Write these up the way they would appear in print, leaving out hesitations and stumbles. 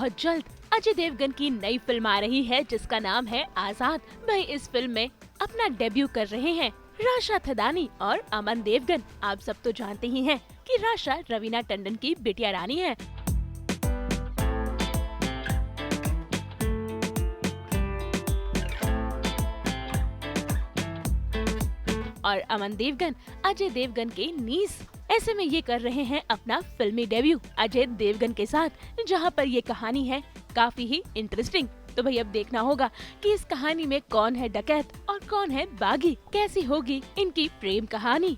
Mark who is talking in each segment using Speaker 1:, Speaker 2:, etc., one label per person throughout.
Speaker 1: बहुत जल्द अजय देवगन की नई फिल्म आ रही है जिसका नाम है आजाद। भाई इस फिल्म में अपना डेब्यू कर रहे हैं राशा थदानी और अमन देवगन। आप सब तो जानते ही हैं कि राशा रवीना टंडन की बिटिया रानी है और अमन देवगन अजय देवगन के नीस। ऐसे में ये कर रहे हैं अपना फिल्मी डेब्यू अजय देवगन के साथ, जहां पर ये कहानी है काफी ही इंटरेस्टिंग। तो भाई अब देखना होगा कि इस कहानी में कौन है डकैत और कौन है बागी, कैसी होगी इनकी प्रेम कहानी।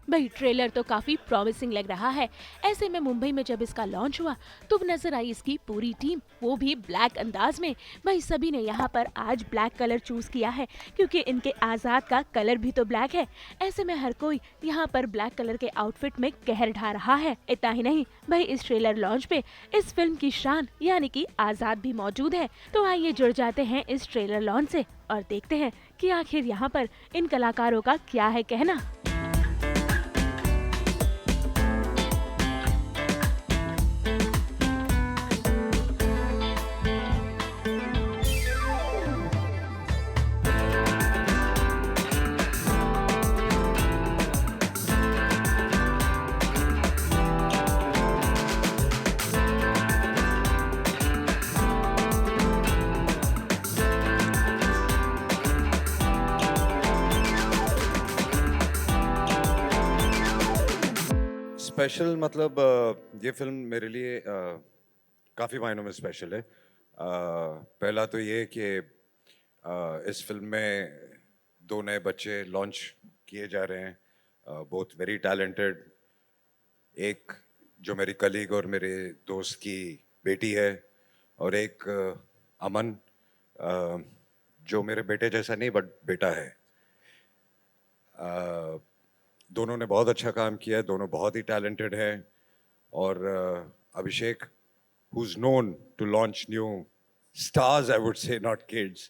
Speaker 1: भाई ट्रेलर तो काफी प्रॉमिसिंग लग रहा है। ऐसे में मुंबई में जब इसका लॉन्च हुआ तो नजर आई इसकी पूरी टीम, वो भी ब्लैक अंदाज में। भाई सभी ने यहाँ पर आज ब्लैक कलर चूज किया है क्योंकि इनके आजाद का कलर भी तो ब्लैक है। ऐसे में हर कोई यहाँ पर ब्लैक कलर के आउटफिट में कहर ढा रहा है। इतना ही नहीं भाई इस ट्रेलर लॉन्च पे इस फिल्म की शान यानी कि आजाद भी मौजूद है। तो आइए जुड़ जाते हैं इस ट्रेलर लॉन्च से और देखते हैं कि आखिर यहाँ पर इन कलाकारों का क्या है कहना।
Speaker 2: स्पेशल मतलब ये फिल्म मेरे लिए काफ़ी मायनों में स्पेशल है। पहला तो ये कि इस फिल्म में दो नए बच्चे लॉन्च किए जा रहे हैं, बोथ वेरी टैलेंटेड। एक जो मेरी कलीग और मेरे दोस्त की बेटी है और एक अमन, जो मेरे बेटे जैसा नहीं बट बेटा है। दोनों ने बहुत अच्छा काम किया है, दोनों बहुत ही टैलेंटेड हैं। और अभिषेक, who's known to launch new stars, I would say, not kids,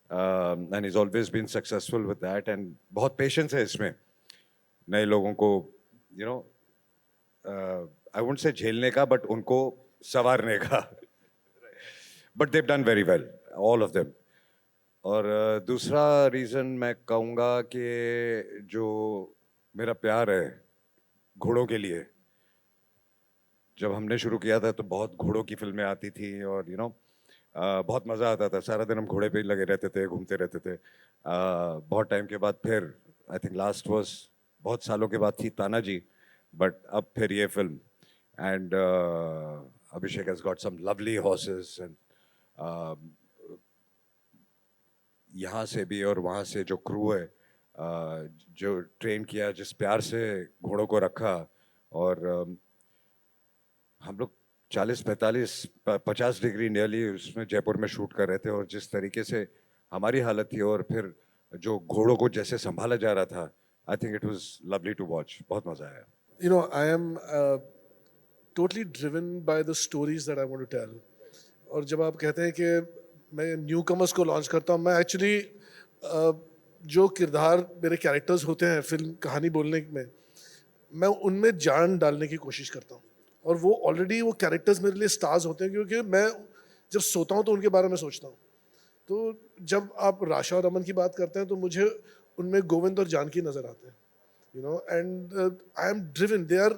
Speaker 2: and he's always been successful with that. And बहुत patience है इसमें नए लोगों को, you know, I wouldn't say झेलने का, but उनको संवारने का। But they've done very well, all of them. और दूसरा रीज़न मैं कहूँगा कि जो मेरा प्यार है घोड़ों के लिए, जब हमने शुरू किया था तो बहुत घोड़ों की फिल्में आती थी और बहुत मज़ा आता था। सारा दिन हम घोड़े पे ही लगे रहते थे, घूमते रहते थे। बहुत टाइम के बाद फिर आई थिंक लास्ट वाज बहुत सालों के बाद थी तानाजी, बट अब फिर ये film. And Abhishek has got some lovely horses and यहाँ से भी और वहाँ से जो क्रू है, जो ट्रेन किया, जिस प्यार से घोड़ों को रखा। और हम लोग 40-45-50 डिग्री नियरली उसमें जयपुर में शूट कर रहे थे और जिस तरीके से हमारी हालत थी और फिर जो घोड़ों को जैसे संभाला जा रहा था, I think it was lovely to watch. बहुत मज़ा आया।
Speaker 3: I am totally driven by the stories that I want to tell. और जब आप कहते हैं कि मैं न्यू कमर्स को लॉन्च करता हूँ, मैं एक्चुअली जो किरदार मेरे कैरेक्टर्स होते हैं फिल्म कहानी बोलने में, मैं उनमें जान डालने की कोशिश करता हूँ। और वो ऑलरेडी वो कैरेक्टर्स मेरे लिए स्टार्स होते हैं क्योंकि मैं जब सोता हूँ तो उनके बारे में सोचता हूँ। तो जब आप राशा और रमन की बात करते हैं तो मुझे उनमें गोविंद और जानकी नज़र आते हैं, and I am driven, they are,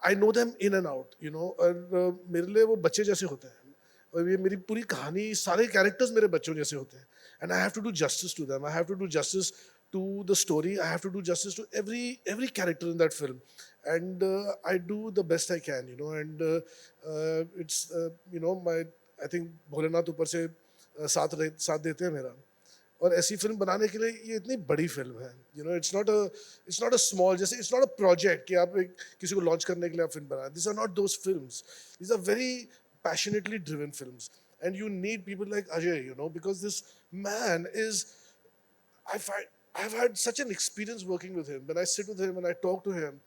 Speaker 3: I know them in and out, और मेरे लिए वो बच्चे जैसे होते हैं। और ये मेरी पूरी कहानी, सारे कैरेक्टर्स मेरे बच्चों जैसे होते हैं। And I have to do justice to them, I have to do justice to the story, I have to do justice to every character in that film, and I do the best I can, and it's my, I think Bholenath ऊपर से साथ देते हैं मेरा। और ऐसी film बनाने के लिए ये इतनी बड़ी फिल्म है, इट्स नॉट अ स्मॉल, जैसे इट्स नॉट अ प्रोजेक्ट कि आप किसी को लॉन्च करने के लिए आप फिल्म बनाए। This are not those films, this are very passionately driven films, and you need people like Ajay, because this man is, I've had such an experience working with him. When I sit with him and I talk to him,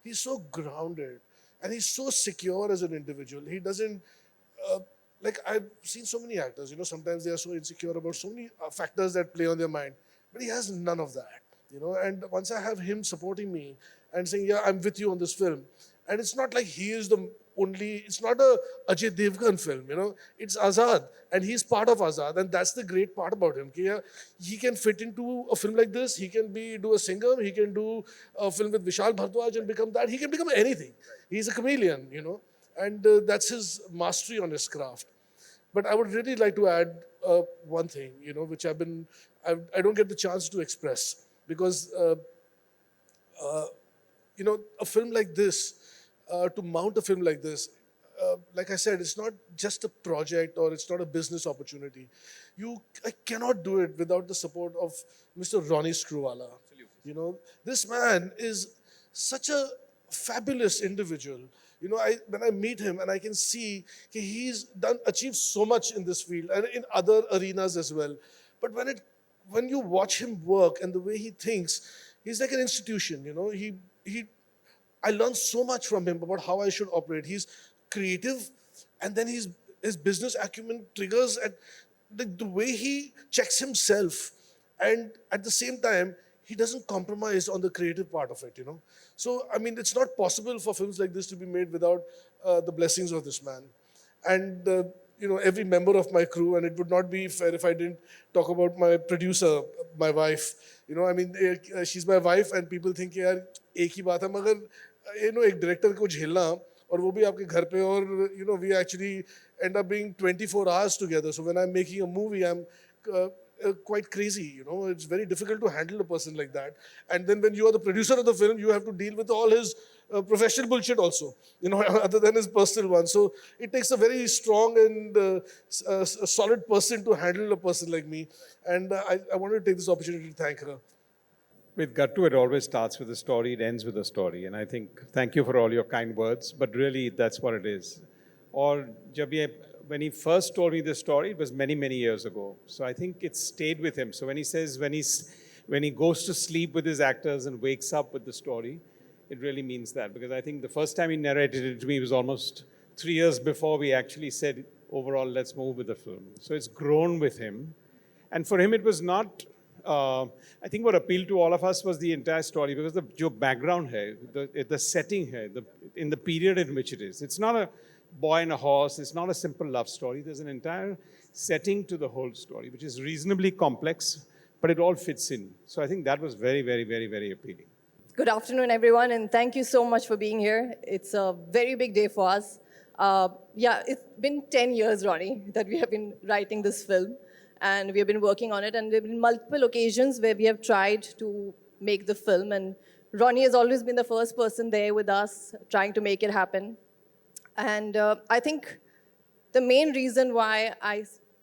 Speaker 3: He's so grounded, and he's so secure as an individual. He doesn't like I've seen so many actors. Sometimes they are so insecure about so many factors that play on their mind, but he has none of that. And once I have him supporting me and saying, "Yeah, I'm with you on this film," and it's not like he is the only. It's not a Ajay Devgan film. It's Azad, and he's part of Azad, and that's the great part about him. Yeah, he can fit into a film like this. He can do a singer. He can do a film with Vishal Bhardwaj and become that. He can become anything. He's a chameleon. And that's his mastery on his craft. But I would really like to add one thing, which I don't get the chance to express because, a film like this, to mount a film like this, like I said, it's not just a project or it's not a business opportunity. I cannot do it without the support of Mr. Ronnie Screwvala. This man is such a fabulous individual. When I meet him and I can see he's achieved so much in this field and in other arenas as well. But when you watch him work and the way he thinks, he's like an institution. I learned so much from him about how I should operate. He's creative, and then his business acumen triggers at the way he checks himself, and at the same time he doesn't compromise on the creative part of it. So I mean, it's not possible for films like this to be made without the blessings of this man, and every member of my crew. And it would not be fair if I didn't talk about my producer, my wife. I mean, she's my wife, and people think यार एक ही बात है, मगर एक director को झेलना और वो भी आपके घर पे, और we actually end up being 24 hours together. So when I'm making a movie, I'm quite crazy. It's very difficult to handle a person like that. And then when you are the producer of the film, you have to deal with all his professional bullshit also, other than his personal one. So it takes a very strong and a solid person to handle a person like me. And I wanted to take this opportunity to thank her.
Speaker 4: With Gattu, it always starts with a story, it ends with a story. And I think, thank you for all your kind words, but really that's what it is. Or when he first told me this story, it was many, many years ago. So I think it stayed with him. So when he says, when he goes to sleep with his actors and wakes up with the story, it really means that. Because I think the first time he narrated it to me was almost 3 years before we actually said, overall, let's move with the film. So it's grown with him. And for him, it was not... I think what appealed to all of us was the entire story, because the background here, the setting here, in the period in which it is. It's not a boy and a horse. It's not a simple love story. There's an entire setting to the whole story, which is reasonably complex, but it all fits in. So I think that was very, very, very, very appealing.
Speaker 5: Good afternoon, everyone, and thank you so much for being here. It's a very big day for us. It's been 10 years, Ronnie, that we have been writing this film. And we have been working on it, and there have been multiple occasions where we have tried to make the film, and Ronnie has always been the first person there with us, trying to make it happen. And I think the main reason why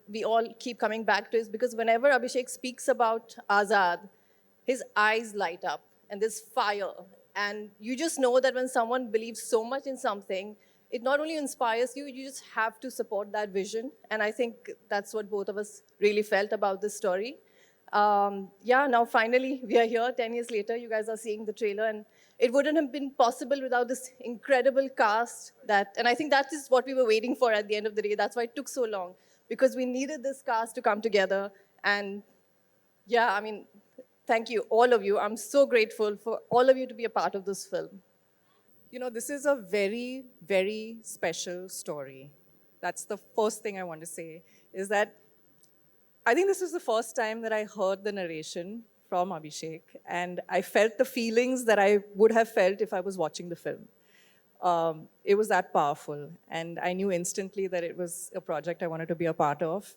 Speaker 5: we all keep coming back to is because whenever Abhishek speaks about Azad, his eyes light up, and there's fire. And you just know that when someone believes so much in something, it not only inspires you, you just have to support that vision. And I think that's what both of us really felt about this story. Now finally, we are here 10 years later. You guys are seeing the trailer. And it wouldn't have been possible without this incredible cast. And I think that is what we were waiting for at the end of the day. That's why it took so long. Because we needed this cast to come together. And thank you, all of you. I'm so grateful for all of you to be a part of this film.
Speaker 6: This is a very, very special story. That's the first thing I want to say, is that I think this was the first time that I heard the narration from Abhishek, and I felt the feelings that I would have felt if I was watching the film. It was that powerful, and I knew instantly that it was a project I wanted to be a part of.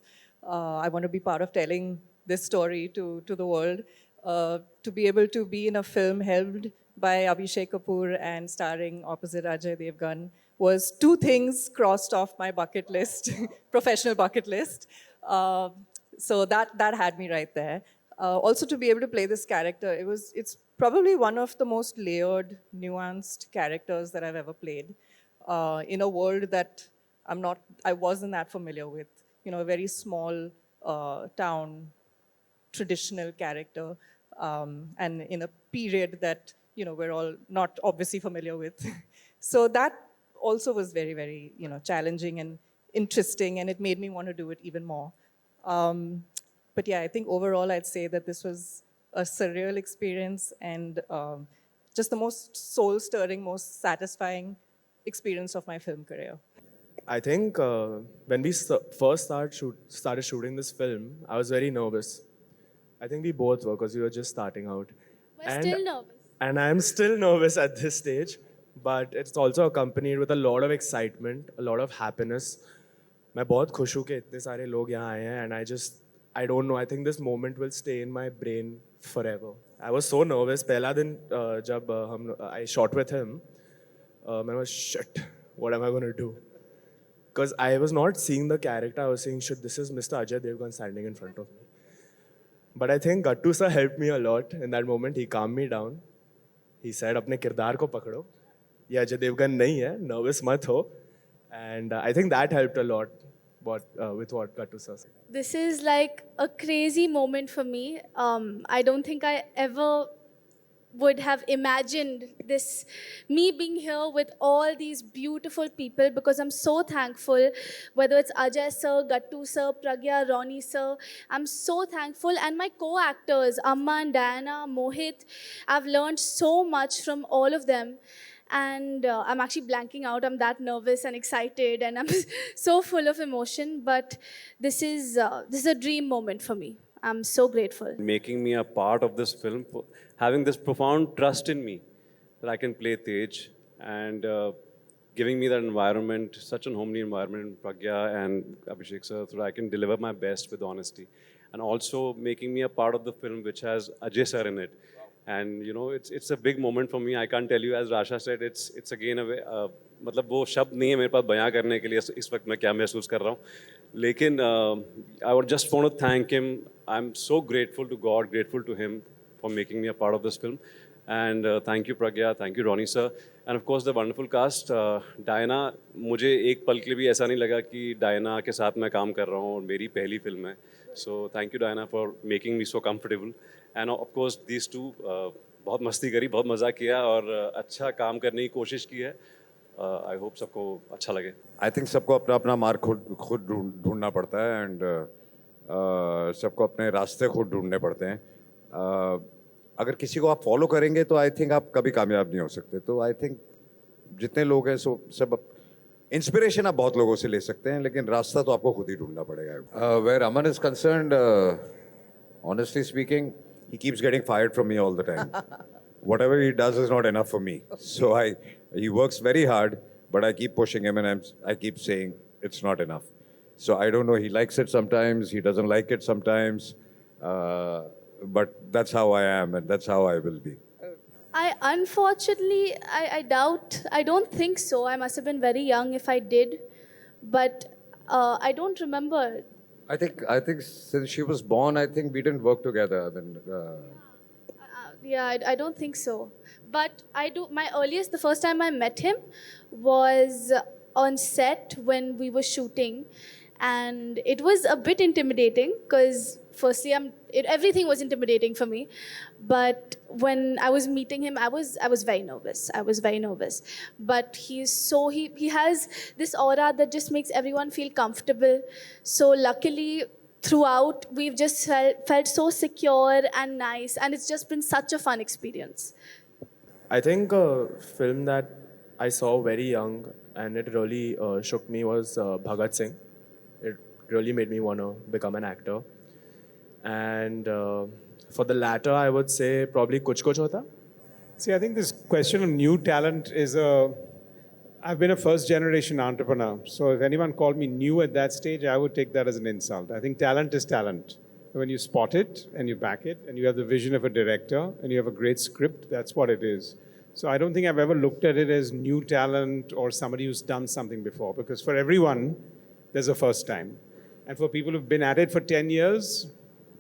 Speaker 6: I want to be part of telling this story to the world, to be able to be in a film held by Abhishek Kapoor and starring opposite Ajay Devgan was two things crossed off my bucket list, professional bucket list. So that had me right there. Also to be able to play this character, it's probably one of the most layered, nuanced characters that I've ever played in a world that I wasn't that familiar with. A very small town, traditional character, and in a period that we're all not obviously familiar with. So that also was very, very, challenging and interesting, and it made me want to do it even more. But yeah, I think overall I'd say that this was a surreal experience and just the most soul-stirring, most satisfying experience of my film career.
Speaker 7: I think when we first started shooting this film, I was very nervous. I think we both were because we were just starting out.
Speaker 8: We're still nervous.
Speaker 7: And I'm still nervous at this stage, but it's also accompanied with a lot of excitement, a lot of happiness. मैं बहुत खुश हूँ कि इतने सारे लोग यहाँ आए हैं, and I don't know, I think this moment will stay in my brain forever. I was so nervous. पहला दिन जब I shot with him, I was shit. What am I going to do? Because I was not seeing the character. I was saying, shit, this is Mr. Ajay Devgan standing in front of me. But I think Gattu sir helped me a lot in that moment. He calmed me down. He said, अपने किरदार को पकड़ो. ये अजय देवगन नहीं है, nervous मत हो. And I think that helped a lot with what Gattu sir said.
Speaker 8: This is like a crazy moment for me. I don't think I ever would have imagined this, me being here with all these beautiful people, because I'm so thankful, whether it's Ajay sir, Gattu sir, Pragya, Ronnie sir, I'm so thankful. And my co-actors, Amma and Diana, Mohit, I've learned so much from all of them. And I'm actually blanking out. I'm that nervous and excited, and I'm so full of emotion. But this is a dream moment for me. I'm so grateful.
Speaker 9: Making me a part of this film, having this profound trust in me that I can play Tej, and giving me that environment, such an homely environment, Pragya and Abhishek sir, so that I can deliver my best with honesty. And also making me a part of the film which has Ajay sir in it. And it's a big moment for me. I can't tell you, as Rasha said, it's again a way, मतलब वो शब्द नहीं है मेरे पास बयां करने के लिए इस वक्त मैं क्या महसूस कर रहा हूँ. लेकिन I would just want to thank him. I'm so grateful to God, grateful to him for making me a part of this film. And thank you Pragya, thank you Ronnie sir, and of course the wonderful cast. Diana, मुझे एक पल के लिए भी ऐसा नहीं लगा कि Diana के साथ मैं काम कर रहा हूँ और मेरी पहली फिल्म है. So thank you Diana for making me so comfortable. And of course these two बहुत मस्ती करी, बहुत मज़ा किया और अच्छा काम करने की कोशिश की है. I hope सबको अच्छा लगे.
Speaker 2: I think सबको अपना अपना मार्ग खुद ढूंढना पड़ता है, एंड सबको अपने रास्ते खुद ढूंढने पड़ते हैं. अगर किसी को आप फॉलो करेंगे तो आई थिंक आप कभी कामयाब नहीं हो सकते. तो आई थिंक जितने लोग हैं सब इंस्पिरेशन आप बहुत लोगों से ले सकते हैं, लेकिन रास्ता तो आपको खुद ही ढूंढना पड़ेगा. Where Aman is concerned, honestly speaking, he keeps getting fired from me all the time. Whatever he does is not enough for me. So he works very hard, but I keep pushing him and I keep saying it's not enough. So I don't know, he likes it sometimes, he doesn't like it sometimes, but that's how I am and that's how I will be.
Speaker 8: Unfortunately, I doubt, I don't think so. I must have been very young if I did, but I don't remember.
Speaker 2: I think since she was born, I think we didn't work together. I mean,
Speaker 8: Yeah, I don't think so. But I do. The first time I met him was on set when we were shooting, and it was a bit intimidating because firstly, everything was intimidating for me. But when I was meeting him, I was very nervous. I was very nervous. But he has this aura that just makes everyone feel comfortable. So luckily, throughout, we've just felt so secure and nice, and it's just been such a fun experience.
Speaker 7: I think a film that I saw very young and it really shook me was Bhagat Singh. It really made me want to become an actor. And for the latter, I would say probably Kuch Kuch Hota.
Speaker 4: See, I think this question of new talent is I've been a first generation entrepreneur. So if anyone called me new at that stage, I would take that as an insult. I think talent is talent. When you spot it and you back it and you have the vision of a director and you have a great script, that's what it is. So I don't think I've ever looked at it as new talent or somebody who's done something before, because for everyone, there's a first time. And for people who've been at it for 10 years,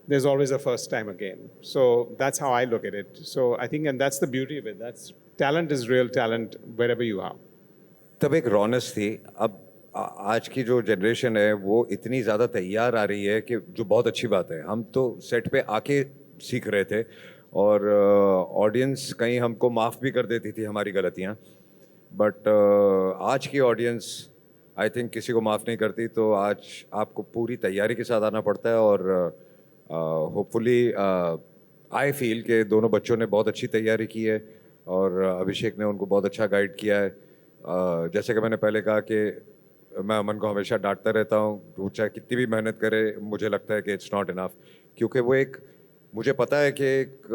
Speaker 4: there's always a first time again. So that's how I look at it. So I think, and that's the beauty of it. Talent is real talent wherever you are.
Speaker 2: तब एक रौनक थी. अब आज की जो generation है वो इतनी ज़्यादा तैयार आ रही है कि जो बहुत अच्छी बात है. हम तो सेट पे आके सीख रहे थे और ऑडियंस कहीं हमको माफ़ भी कर देती थी हमारी गलतियाँ, बट आज की ऑडियंस आई थिंक किसी को माफ़ नहीं करती, तो आज आपको पूरी तैयारी के साथ आना पड़ता है और होपफुली आई फील कि दोनों बच्चों ने बहुत अच्छी तैयारी की है और अभिषेक ने उनको बहुत अच्छा गाइड किया है। जैसे कि मैंने पहले कहा कि मैं अमन को हमेशा डांटता रहता हूँ, वो चाहे कितनी भी मेहनत करे मुझे लगता है कि इट्स नॉट इनफ, क्योंकि वो एक, मुझे पता है कि एक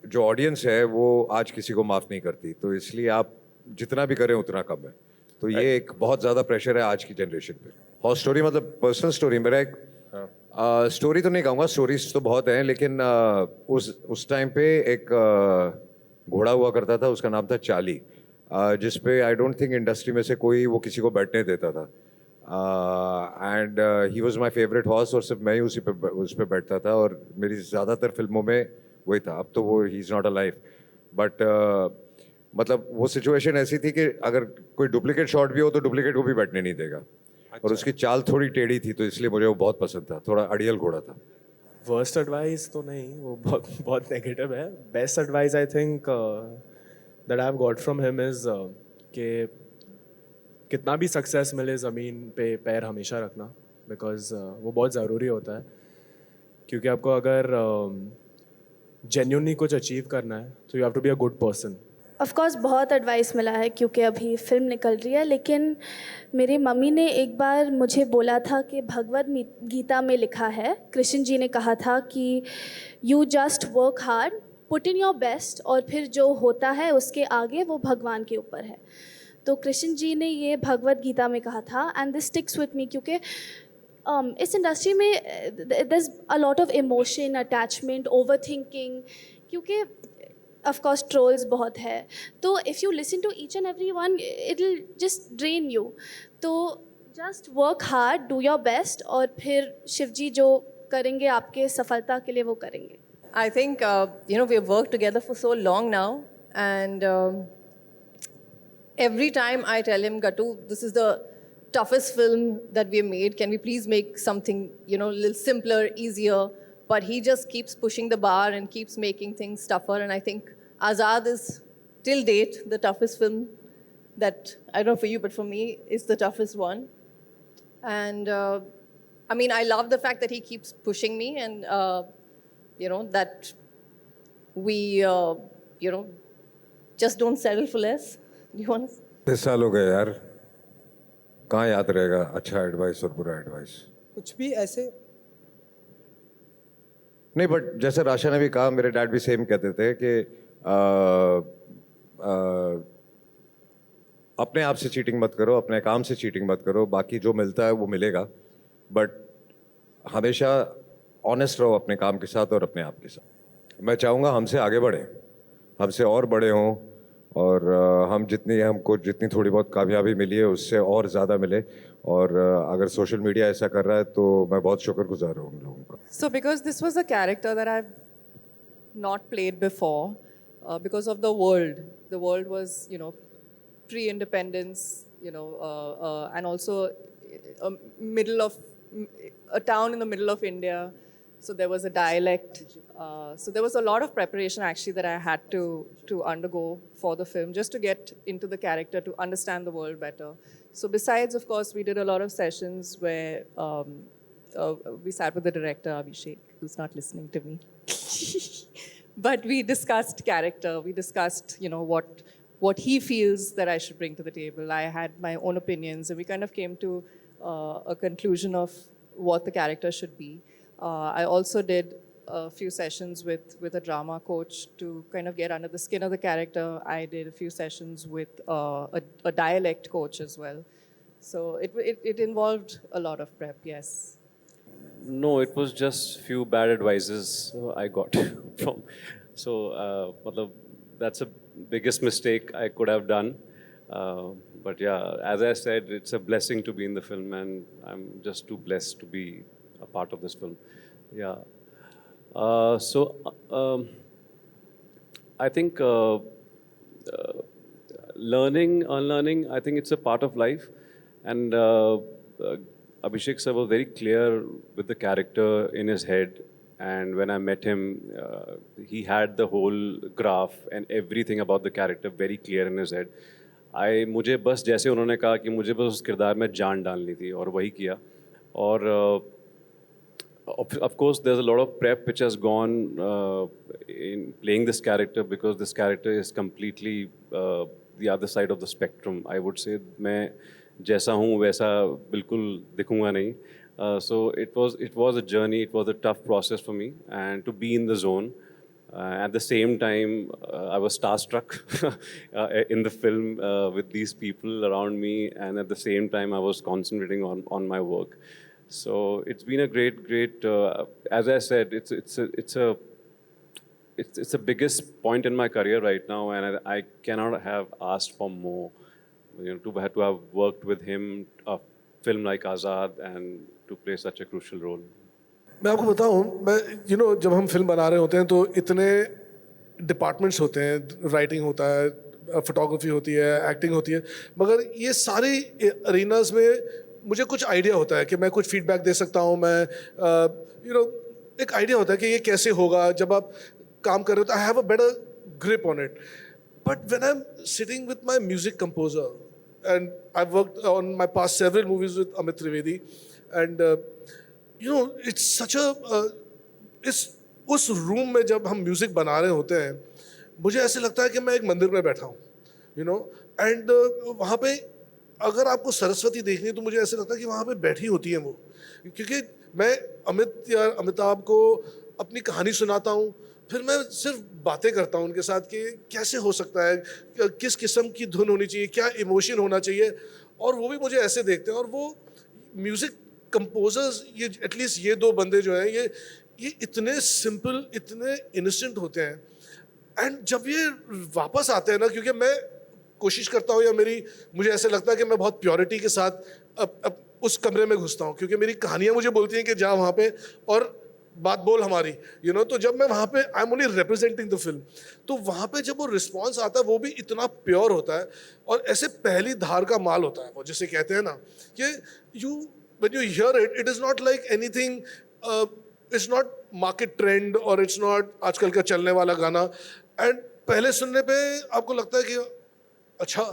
Speaker 2: जो ऑडियंस है वो आज किसी को माफ़ नहीं करती, तो इसलिए आप जितना भी करें उतना कम है। तो ये एक बहुत ज़्यादा प्रेशर है आज की जनरेशन पे। और स्टोरी मतलब पर्सनल स्टोरी, मेरा एक स्टोरी तो नहीं कहूँगा, स्टोरीज तो बहुत हैं, लेकिन उस टाइम पे एक घोड़ा हुआ करता था, उसका नाम था चाली, जिस पे आई डोंट थिंक इंडस्ट्री में से कोई वो किसी को बैठने देता था, and he was my favourite horse, और सिर्फ मैं ही उस पर बैठता था, और मेरी ज़्यादातर फिल्मों में वही था। अब तो वो he is not a life, but मतलब वो सिचुएशन ऐसी थी कि अगर कोई डुप्लीकेट शॉट भी हो तो डुप्लीकेट को भी बैठने नहीं देगा। और उसकी चाल थोड़ी टेढ़ी थी, तो इसलिए मुझे वो बहुत पसंद था, थोड़ा अड़ियल घोड़ा था।
Speaker 7: वर्स्ट एडवाइस तो नहीं, वो बहुत बहुत नेगेटिव है। Best advice I think that I have got from him is कि कितना भी सक्सेस मिले ज़मीन पे पैर हमेशा रखना, बिकॉज वो बहुत ज़रूरी होता है, क्योंकि आपको अगर जेन्युइनली कुछ अचीव करना है तो you have to be a good person.
Speaker 8: Of course बहुत एडवाइस मिला है क्योंकि अभी फिल्म निकल रही है, लेकिन मेरी मम्मी ने एक बार मुझे बोला था कि भगवद गीता में लिखा है, कृष्ण जी ने कहा था कि you just work hard, put in your best, और फिर जो होता है उसके आगे वो भगवान के ऊपर है। तो कृष्ण जी ने ये भगवद गीता में कहा था, and this sticks with me, क्योंकि इस इंडस्ट्री में there is a lot of emotion, attachment, overthinking, क्योंकि ऑफ कोर्स ट्रोल्स बहुत है, तो if you listen to each and every one it will just drain you. तो just work hard, do your best, और फिर शिव जी जो करेंगे आपके सफलता के लिए वो करेंगे।
Speaker 5: I think, we have worked together for so long now, and every time I tell him, Gattu, this is the toughest film that we have made. Can we please make something, a little simpler, easier? But he just keeps pushing the bar and keeps making things tougher. And I think Azad is, till date, the toughest film that, I don't know for you, but for me, is the toughest one. And I love the fact that he keeps pushing me, and that we, just don't settle for less. Do you want to?
Speaker 2: 10 साल हो गए यार, कहाँ याद रहेगा अच्छा advice और बुरा एडवाइस।
Speaker 10: कुछ भी ऐसे
Speaker 2: नहीं, बट जैसे राशा ने भी कहा, मेरे डैड भी सेम कहते थे कि अपने आप से चीटिंग मत करो, अपने काम से चीटिंग मत करो, बाकी जो मिलता है वो मिलेगा, बट हमेशा ऑनेस्ट रहो अपने काम के साथ और अपने आप के साथ। मैं चाहूँगा हमसे आगे बढ़ें, हमसे और बड़े हों, और हमको जितनी थोड़ी बहुत कामयाबी मिली है उससे और ज़्यादा मिले, और अगर सोशल मीडिया ऐसा कर रहा है तो मैं बहुत शुक्रगुजार हूँ उन लोगों का।
Speaker 6: So because this was a character that I've not played before, because of the world was, pre-independence, and also a town in the middle of India. So there was a dialect. So there was a lot of preparation actually that I had to undergo for the film, just to get into the character, to understand the world better. So besides, of course, we did a lot of sessions where we sat with the director, Abhishek, who's not listening to me. But we discussed character. We discussed, what he feels that I should bring to the table. I had my own opinions, and we kind of came to a conclusion of what the character should be. I also did a few sessions with a drama coach to kind of get under the skin of the character. I did a few sessions with a dialect coach as well. So it involved a lot of prep, yes.
Speaker 9: No, it was just few bad advices I got from. So, that's the biggest mistake I could have done. But yeah, as I said, it's a blessing to be in the film, and I'm just too blessed to be a part of this film. Yeah. I think learning, unlearning, I think it's a part of life. And Abhishek sir was very clear with the character in his head And when I met him, he had the whole graph and everything about the character very clear in his head. मुझे बस जैसे उन्होंने कहा कि मुझे बस उस किरदार में जान डालनी थी और वही किया. और of course, there's a lot of prep which has gone in playing this character, because this character is completely the other side of the spectrum. I would say मैं जैसा हूँ वैसा बिल्कुल दिखूँगा नहीं. So it was a journey. It was a tough process for me, and to be in the zone. At the same time, I was starstruck in the film with these people around me, and at the same time, I was concentrating on my work. So it's been a great. As I said, it's the biggest point in my career right now, and I cannot have asked for more. To have worked with him, a film like Azad, and to play such a crucial role.
Speaker 3: मैं आपको बताऊं, मैं जब हम film बना रहे होते हैं तो इतने डिपार्टमेंट्स होते हैं, राइटिंग होता है, फोटोग्राफी होती है, एक्टिंग होती है, मगर ये सारी अरीनाज में मुझे कुछ आइडिया होता है कि मैं कुछ फीडबैक दे सकता हूँ. मैं एक आइडिया होता है कि ये कैसे होगा. जब आप काम कर रहे हो तो I have a better grip on it. But when I am sitting with my music composer, and I worked on my past several movies with Amit Trivedi, and it's such इस उस रूम में जब हम म्यूजिक बना रहे होते हैं, मुझे ऐसे लगता है कि मैं एक मंदिर में बैठा हूँ, एंड वहाँ पे अगर आपको सरस्वती देखनी है तो मुझे ऐसे लगता है कि वहाँ पे बैठी होती है वो, क्योंकि मैं अमित या अमिताभ को अपनी कहानी सुनाता हूँ, फिर मैं सिर्फ बातें करता हूँ उनके साथ कि कैसे हो सकता है, किस किस्म की धुन होनी चाहिए, क्या इमोशन होना चाहिए, और वो भी मुझे ऐसे देखते हैं. और वो म्यूज़िक कंपोजर्स, ये एटलीस्ट ये दो बंदे जो हैं, ये इतने सिंपल, इतने इनोसेंट होते हैं. एंड जब ये वापस आते हैं ना, क्योंकि मैं कोशिश करता हूँ, या मुझे ऐसे लगता है कि मैं बहुत प्योरिटी के साथ अब उस कमरे में घुसता हूँ, क्योंकि मेरी कहानियाँ मुझे बोलती हैं कि जा वहाँ पे और बात बोल हमारी, तो जब मैं वहाँ पे I am only representing the film, तो वहाँ पे जब वो रिस्पॉन्स आता है वो भी इतना प्योर होता है और ऐसे पहली धार का माल होता है वो, जिसे कहते हैं ना कि when you hear it, it is not like anything, it's not market trend or it's not आजकल का चलने वाला गाना, and पहले सुनने पे आपको लगता है कि अच्छा,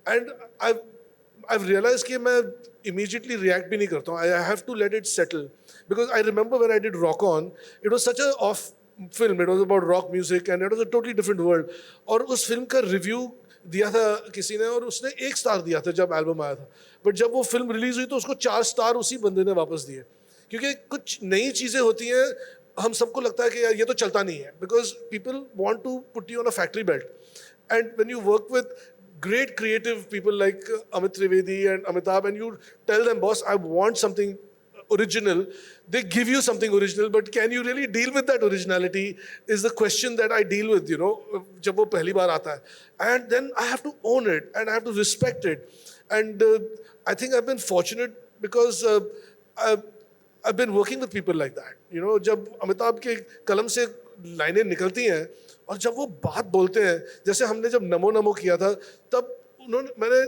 Speaker 3: and I've realized कि मैं immediately react भी नहीं करता हूँ. I have to let it settle, because I remember when I did Rock On, it was such a off film, it was about rock music and it was a totally different world. और उस film का review दिया था किसी ने और उसने 1 star दिया था जब एल्बम आया था, बट जब वो फिल्म रिलीज हुई तो उसको 4 स्टार उसी बंदे ने वापस दिए, क्योंकि कुछ नई चीज़ें होती हैं, हम सबको लगता है कि यार ये तो चलता नहीं है, because people want to put you on a factory belt. And when you work with great creative people like Amit Trivedi and Amitabh, and you tell them, boss, I want something original, they give you something original, but can you really deal with that originality is the question that I deal with, जब वो पहली बार आता है. And then I have to own it and I have to respect it. And I think I've been fortunate because I've been working with people like that. जब अमिताभ के कलम से लाइनें निकलती हैं और जब वो बात बोलते हैं, जैसे हमने जब नमो नमो किया था, तब मैंने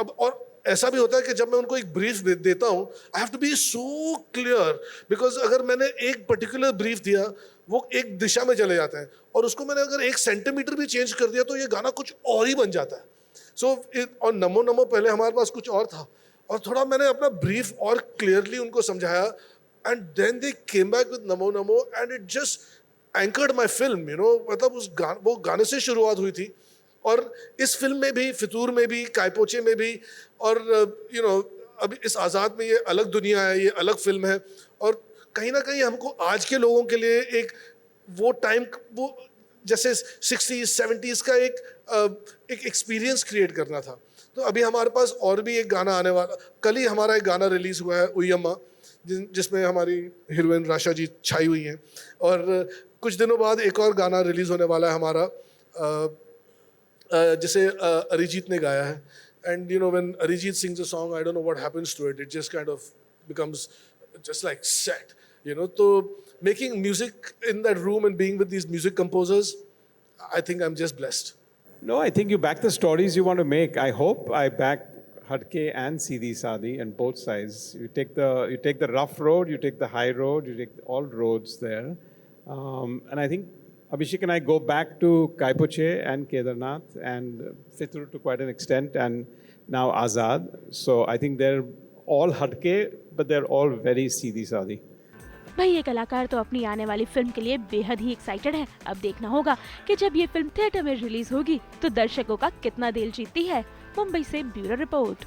Speaker 3: अब, और ऐसा भी होता है कि जब मैं उनको एक ब्रीफ देता हूँ, I have to be so clear, because अगर मैंने एक पर्टिकुलर ब्रीफ दिया, वो एक दिशा में चले जाता है, और उसको मैंने अगर 1 सेंटीमीटर भी चेंज कर दिया तो ये गाना कुछ और ही बन जाता है. सो और नमो नमो पहले हमारे पास कुछ और था, और थोड़ा मैंने अपना ब्रीफ और क्लियरली उनको समझाया, and then they came back with Namo Namo and it just anchored my film. मतलब वो गाने से शुरुआत हुई थी, और इस फिल्म में भी, फितूर में भी, कायपोचे में भी, और अभी इस आज़ाद में ये अलग दुनिया है, ये अलग फिल्म है, और कहीं ना कहीं हमको आज के लोगों के लिए एक वो टाइम, वो जैसे 60s 70s का एक एक्सपीरियंस क्रिएट करना था. तो अभी हमारे पास और भी एक गाना आने वाला, कल ही हमारा एक गाना रिलीज़ हुआ है, उयम्मा, जिसमें हमारी हीरोइन राशा जी छाई हुई हैं, और कुछ दिनों बाद एक और गाना रिलीज़ होने वाला है हमारा, जिसे अरिजीत ने गाया है. And when Arijit sings a song, I don't know what happens to it. It just kind of becomes just like set, So making music in that room and being with these music composers, I think I'm just blessed.
Speaker 4: No, I think you back the stories you want to make. I hope I back Hadke and Seedhi Saadi and both sides. You take the rough road, you take the high road, you take all roads there. And I think Abhishek and I go back to Kaipoche and Kedarnath and Fitr to quite an extent, and now Azad. So I think they're all Hadke, but they're all very Seedhi Saadi.
Speaker 1: भाई ये कलाकार तो अपनी आने वाली film के लिए बेहद ही एक्साइटेड है। अब देखना होगा कि जब ये फिल्म थिएटर में रिलीज होगी तो दर्शकों का कितना दिल जीतती है। मुंबई से ब्यूरो रिपोर्ट।